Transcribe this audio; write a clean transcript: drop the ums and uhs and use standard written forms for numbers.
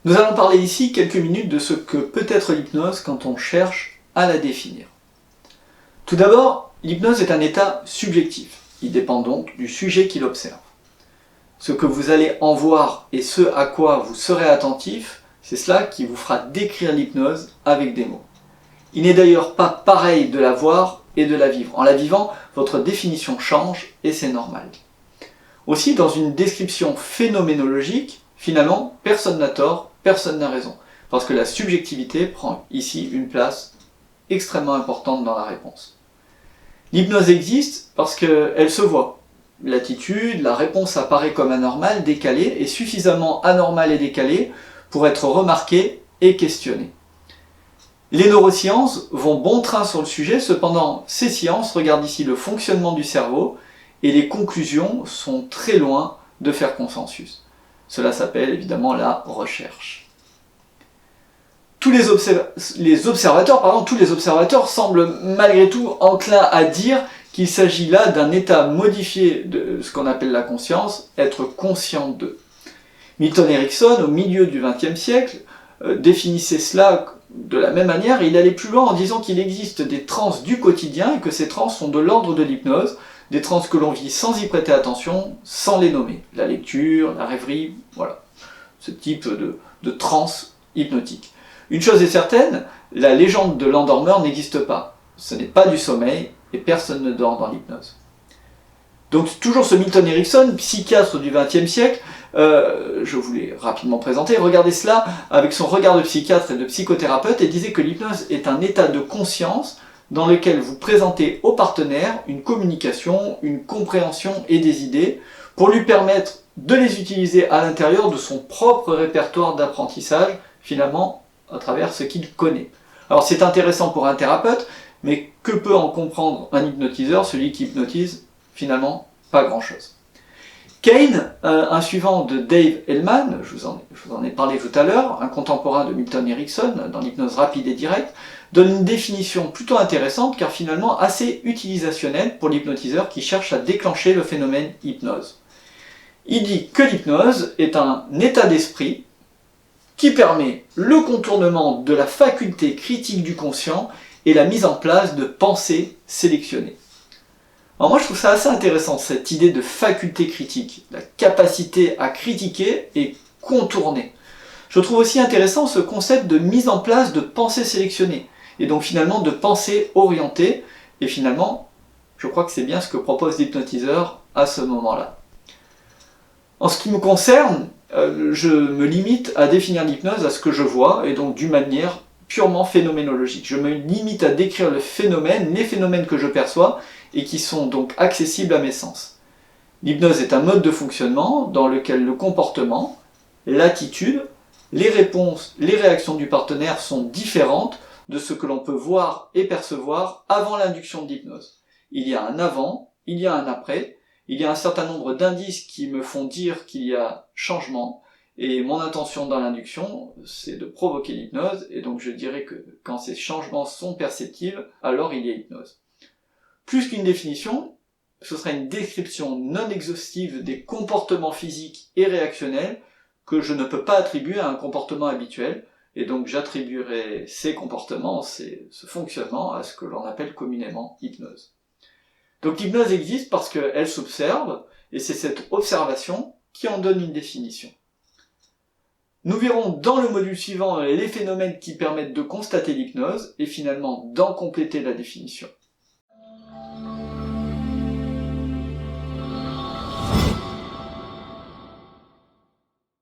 Nous allons parler ici quelques minutes de ce que peut être l'hypnose quand on cherche à la définir. Tout d'abord, l'hypnose est un état subjectif. Il dépend donc du sujet qui l'observe. Ce que vous allez en voir et ce à quoi vous serez attentif, c'est cela qui vous fera décrire l'hypnose avec des mots. Il n'est d'ailleurs pas pareil de la voir et de la vivre. En la vivant, votre définition change et c'est normal. Aussi, dans une description phénoménologique, finalement, personne n'a tort, personne n'a raison. Parce que la subjectivité prend ici une place extrêmement importante dans la réponse. L'hypnose existe parce qu'elle se voit. L'attitude, la réponse apparaît comme anormale, décalée, et suffisamment anormale et décalée pour être remarquée et questionnée. Les neurosciences vont bon train sur le sujet, cependant ces sciences regardent ici le fonctionnement du cerveau et les conclusions sont très loin de faire consensus. Cela s'appelle évidemment la recherche. Tous les observateurs semblent malgré tout enclins à dire qu'il s'agit là d'un état modifié de ce qu'on appelle la conscience, être conscient d'eux. Milton Erickson, au milieu du XXe siècle, définissait cela de la même manière, et il allait plus loin en disant qu'il existe des transes du quotidien et que ces transes sont de l'ordre de l'hypnose, des transes que l'on vit sans y prêter attention, sans les nommer. La lecture, la rêverie, voilà, ce type de transe hypnotique. Une chose est certaine, la légende de l'endormeur n'existe pas. Ce n'est pas du sommeil et personne ne dort dans l'hypnose. Donc toujours ce Milton Erickson, psychiatre du XXe siècle, je vous l'ai rapidement présenté, regardez cela avec son regard de psychiatre et de psychothérapeute et disait que l'hypnose est un état de conscience dans lequel vous présentez au partenaire une communication, une compréhension et des idées pour lui permettre de les utiliser à l'intérieur de son propre répertoire d'apprentissage, finalement à travers ce qu'il connaît. Alors c'est intéressant pour un thérapeute, mais que peut en comprendre un hypnotiseur, celui qui hypnotise finalement pas grand-chose. Kane, un suivant de Dave Hellman, je vous en ai parlé tout à l'heure, un contemporain de Milton Erickson dans l'hypnose rapide et directe, donne une définition plutôt intéressante car finalement assez utilisationnelle pour l'hypnotiseur qui cherche à déclencher le phénomène hypnose. Il dit que l'hypnose est un état d'esprit qui permet le contournement de la faculté critique du conscient et la mise en place de pensées sélectionnées. Alors moi je trouve ça assez intéressant, cette idée de faculté critique, la capacité à critiquer et contourner. Je trouve aussi intéressant ce concept de mise en place de pensée sélectionnée, et donc finalement de pensée orientée, et finalement je crois que c'est bien ce que propose l'hypnotiseur à ce moment-là. En ce qui me concerne, je me limite à définir l'hypnose à ce que je vois, et donc d'une manière purement phénoménologique. Je me limite à décrire le phénomène, les phénomènes que je perçois, et qui sont donc accessibles à mes sens. L'hypnose est un mode de fonctionnement dans lequel le comportement, l'attitude, les réponses, les réactions du partenaire sont différentes de ce que l'on peut voir et percevoir avant l'induction de l'hypnose. Il y a un avant, il y a un après, il y a un certain nombre d'indices qui me font dire qu'il y a changement, et mon intention dans l'induction, c'est de provoquer l'hypnose, et donc je dirais que quand ces changements sont perceptibles, alors il y a hypnose. Plus qu'une définition, ce sera une description non exhaustive des comportements physiques et réactionnels que je ne peux pas attribuer à un comportement habituel, et donc j'attribuerai ces comportements, ce fonctionnement, à ce que l'on appelle communément hypnose. Donc l'hypnose existe parce qu'elle s'observe, et c'est cette observation qui en donne une définition. Nous verrons dans le module suivant les phénomènes qui permettent de constater l'hypnose, et finalement d'en compléter la définition.